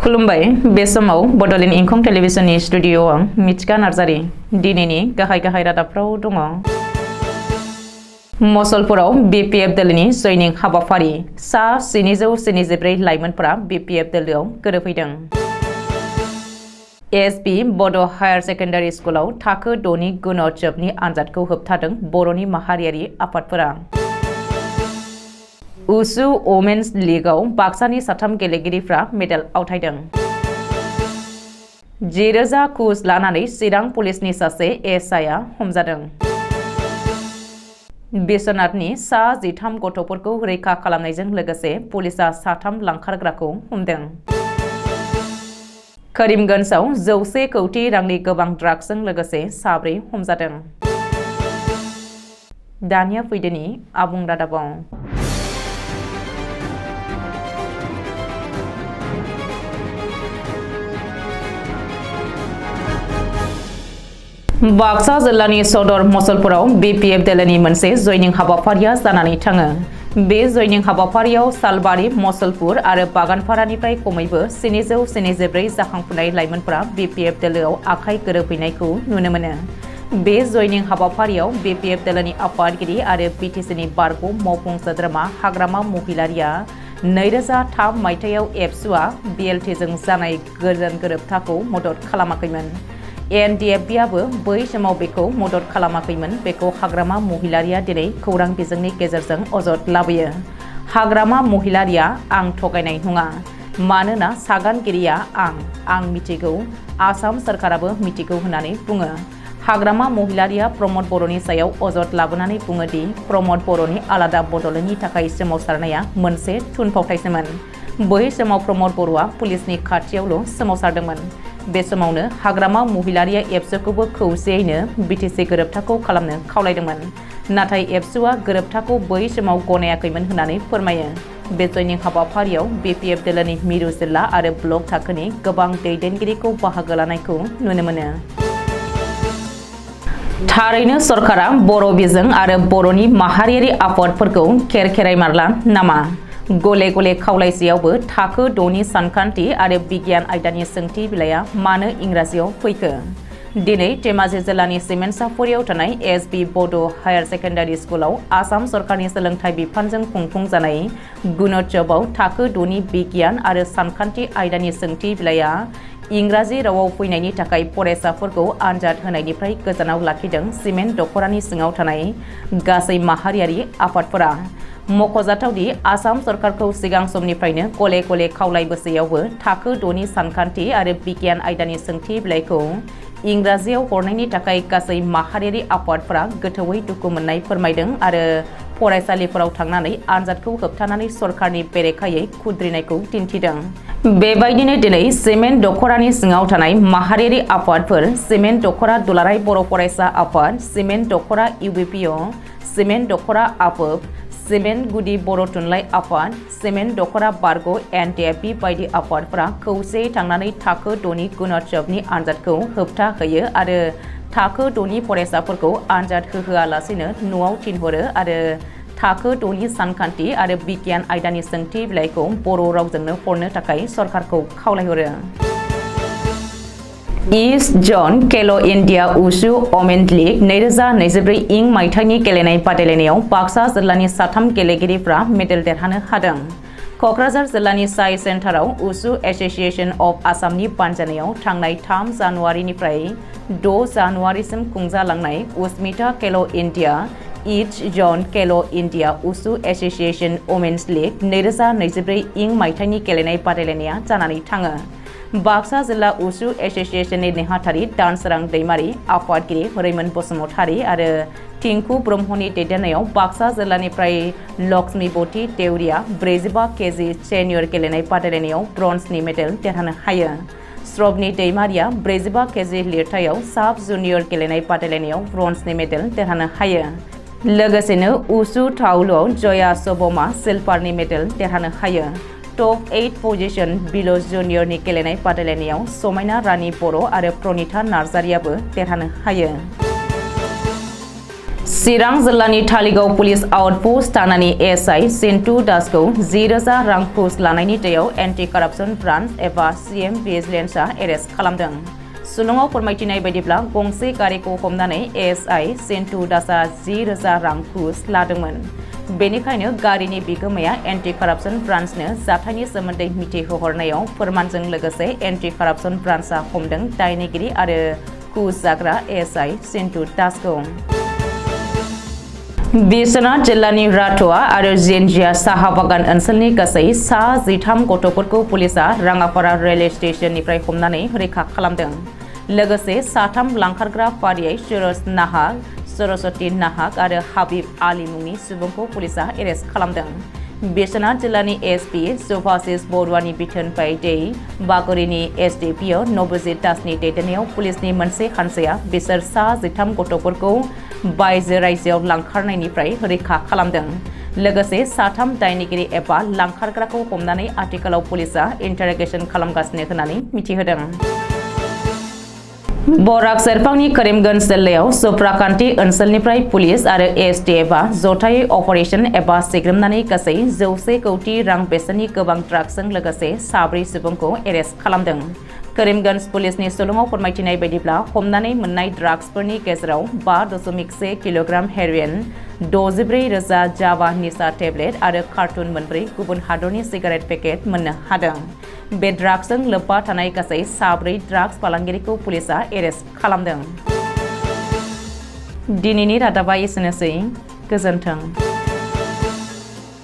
खुलुमबाय बे समाव बडलेण्ड इंखं टेलिभिजननि स्टुडिअ आं मिथिका नार्जारी दिनैनि गाहाय रादाबफ्राव दङ। मसलपुराव बीपीएफ दोलोनि जयनिं हाबाफारि सा 774 लाइमोनफोरा बीपीएफ दोलोआव गोरोबहैदों। एसपी बडो हायर सेकेन्डारि स्कुलाव थाखो 6नि गुणोत्सवनि आनजादखौ होबथादों बर'नि माहारियारि आफादफोरा। उसु वमेन्स लीगआव बाक्सानि 3 गेलेगिरिफ्रा मेडेल आवथायदों। 10,000 घुस लानानै चिरां पुलिसनि सासे एसआइआ हमजादों। बिश्वनाथनि सा 13 गथ'फोरखौ रैखा खालामनायजों लोगोसे पुलिसआ 3 लांखारग्राखौ हमदों। करीमगन्जआव 100 कौटि रांनि गोबां ड्राग्सजों लोगोसे 4 हमजादों। दानिया फैदोनि आबुं रादाबाव। बाक्सा जिल्लानि सदर मसलपुराव बीपीएफ दोलोनि मोनसे जयनिं हाबाफारिया जानानै थाङो। बे जयनिं हाबाफारियाव सालबारि मसलपुर आरो बागानपारानिफ्राय खमैबो 774 जाखांफुनाय लाइमोनफोरा बीपीएफ दोलोआव आखाइ गोरोबहैनायखौ नुनो मोनो। बे जयनिं हाबाफारियाव बीपीएफ दोलोनि आफादगिरि आरो बीटीसीनि बारग' मावफुं सोद्रोमा हाग्रामा महिलारिया 2003 मायथाइयाव एबसुआ बीएलटीजों जानाय गोजोन गोरोबथाखौ मदद खालामाखैमोन। एनडीएफबीआबो बै समाव बेखौ मदद खालामाखैमोन। बेखौ हाग्रामा महिलारिया दिनै खौरां बिजोंनि गेजेरजों अजद लाबोयो। हाग्रामा महिलारिया आं थगायनाय नङा, मानोना सागानगिरिया आं मिथिगौ, आसाम सरकाराबो मिथिगौ होननानै बुङो। हाग्रामा महिलारिया प्रमद बर'नि सायाव अजद लाबोनानै बुङो दि प्रमद बर'नि आलादा बड'लेण्डनि थाखाय सोमावसारनाया मोनसे थुनफावथायसोमोन। बै समाव प्रमद बर'आ पुलिसनि खाथियावल' सोमावसारदोंमोन। बे समावनो हाग्रामा महिलारिया एबसुखौबो खौसेयैनो बीटीसी गोरोबथाखौ खालामनो खावलायदोंमोन। नाथाय एबसुआ गोरोबथाखौ बै समाव गनायाखैमोन होननानै फोरमायो। बे जयनिं हाबाफारियाव बीपीएफ दोलोनि मिरु जिल्ला आरो ब्लक थाखोनि गोबां दैदेनगिरिखौ बाहागो लानायखौ नुनो मोनो। थारैनो सरकारा बर' बिजों आरो बर'नि माहारियारि आफादफोरखौ खेराइ मारला नामा? गले गले खावलायसेयावबो थाखो 6नि सानखान्थि आरो बिगियान आयदानि सोंथि बिलाइया मानो इंराजियाव फैखो? दिनै धेमाजि जिल्लानि सिमेन्टसापरियाव थानाय एसपी बडो हायर सेकेन्डारि स्कुलाव आसाम सरकारनि सोलोंथाइ बिफानजों खुंफुंजानाय गुणोत्सवआव थाखो 6नि बिगियान आरो सानखान्थि आयदानि सोंथि बिलाइया इंराजि रावाव फैनायनि थाखाय फरायसाफोरखौ आनजाद होनायनिफ्राय गोजानाव लाखिदों सिमेन्ट दख'रानि सिङाव थानाय गासै माहारियारि आफादफोरा। मख'जाथावदि आसाम सरकारखौ सिगां समनिफ्रायनो गले गले खावलायबोसेयावबो थाखो 6नि सानखान्थि आरो बिगियान आयदानि सोंथि बिलाइखौ इंराजियाव हरनायनि थाखाय गासै माहारियारि आफादफोरा गोथौयै दुखु मोननाय फोरमायदों आरो फरायसालिफोराव थांनानै आनजादखौ होबथानानै सरकारनि बेरेखायै खुद्रिनायखौ दिन्थिदों। बेबायदिनो दिनै सिमेन्ट दख'रानि सिङाव थानाय माहारियारि आफादफोर सिमेन्ट दख'रा दुलाराय बर' फरायसा आफाद, सिमेन्ट दख'रा इउबिपिअ, सिमेन्ट दख'रा आफोब, सिमेन्ट गुदि बर' थुनलाइ आफाद, सिमेन्ट दख'रा बारग' एनडीएफबी बायदि आफादफोरा खौसेयै थांनानै थाखो 6नि गुणोत्सवनि आनजादखौ होबथा होयो आरो थाखो 6नि फरायसाफोरखौ आनजाद होहोआलासेनो न'आव थिनहरो आरो थाखो 6नि सानखान्थि आरो बिगियान आयदानि सोंथि बिलाइखौ बर' रावजोंनो हरनो थाखाय सरकारखौ खावलायहरो। इस्ट जन खेल' इन्डिया उसु वमेन्स लीग 2024 इं मायथाइनि गेलेनाय बादायलायनायाव बाक्सा जिल्लानि 3 गेलेगिरिफ्रा मेडेल देरहानो हादों। क'क्राझार जिल्लानि साइ सेन्टाराव उसु एस'सिएशन अफ आसामनि बानजायनायाव थांनाय 3 जानुवारिनिफ्राय 6 जानुवारिसिम खुंजालांनाय अस्मिता खेल' इन्डिया इस्ट जन खेल' इन्डिया उसु एस'सिएशन वमेन्स लीग 2024 इं मायथाइनि गेलेनाय बादायलायनाया जानानै थाङो। बाक्सा जिल्ला उसु एस'सिएशननि नेहाथारि दानसोरां दैमारि, आफादगिरि रैमोन बसुमतारी आरो टिंकु ब्रह्मनि दैदेननायाव बाक्सा जिल्लानिफ्राय लक्ष्मीबती देउरिया 45 केजि सेनियर गेलेनाय बादायलायनायाव ब्रन्जनि मेडेल देरहानो हायो। स्रबनि दैमारिया 45 केजि लिरथायाव साब जुनियर गेलेनाय बादायलायनायाव ब्रन्जनि मेडेल देरहानो हायो। लोगोसेनो उसु थाउलआव जया सबमा सिलभारनि मेडेल देरहानो हायो। टप 8 पजिशन बिल' जुनियरनि गेलेनाय बादायलायनायाव समायना रानी बर' आरो प्रनिता नार्जारियाबो देरहानो हायो। चिरां जिल्लानि थालिगाव पुलिस आउटपोस्ट थानानि एसआई सिन्टु दासखौ 10,000 रां घुस लानायनि दायाव एन्टि कारापसन ब्रान्च एबा सिएम भिजिलेन्सआ एरेस्ट खालामदों। सुलुङाव फोरमायथिनाय बायदिब्ला गंसे गारिखौ हमनानै एसआई सिन्टु दासआ 10,000 रां घुस लादोंमोन। बेनिखायनो गारिनि बिगोमाया एन्टि कारापसन ब्रान्चनो जाथायनि सोमोन्दै मिथिहोहरनायाव फोरमानजों लोगोसे एन्टि कारापसन ब्रान्चआ हमदों दायनिगिरि आरो घुस जाग्रा एसआई सिन्टु दासखौ। बिश्वनाथ जिल्लानि राथुआ आरो जेनजिया साहा बागान ओनसोलनि गासै 13 गथ'फोरखौ पुलिसआ राङापारा रेलवे स्टेशननिफ्राय हमनानै रैखा खालामदों। लोगोसे 3 लांखारग्रा फारियै सुरज नाहाक, सरस्वती नाहाक आरो हाबिब आली मुंनि सुबुंखौ पुलिसआ एरेस्ट खालामदों। बिश्वनाथ जिल्लानि एसपि सुभाशिष बरुवानि बिथोन बायदियै बागुरिनि एसडिपिअ नबजित दासनि दैदेननायाव पुलिसनि मोनसे हानजाया बिसोर 13 गथ'फोरखौ बायजो रायजोआव लांखारनायनिफ्राय रैखा खालामदों। लोगोसे 3 दायनिगिरि एबा लांखारग्राखौ हमनानै आथिखालाव पुलिसआ इन्टारोगेसन खालामगासिनो होननानै मिथिहोदों। बराक सेरफांनि करीमगंज जिल्लायाव सुप्राकान्ति ओनसोलनिफ्राय पुलिस आरो एसटिएफआ जथायै अपारेशन एबा सिग्रोमनानै गासै 100 कौटि रां बेसेननि गोबां ड्राग्सजों लोगोसे 4 सुबुंखौ एरेस्ट खालामदों। करीमगंज पुलिसनि सुलुङाव फोरमायथिनाय बायदिब्ला हमनानै मोननाय ड्राग्सफोरनि गेजेराव 5.1 किल'ग्राम हेर'इन, 64,000 जावा निसा टेब्लेट आरो कार्टुन 4 गुबुन हादरनि सिगारेट पेकेट मोननो हादों। बे ड्राग्सजों लोब्बा थानाय गासै 4 ड्राग्स फालांगिरिखौ पुलिसआ एरेस्ट खालामदों। दिनैनि रादाबा एसेनोसै। गोजोन्थों।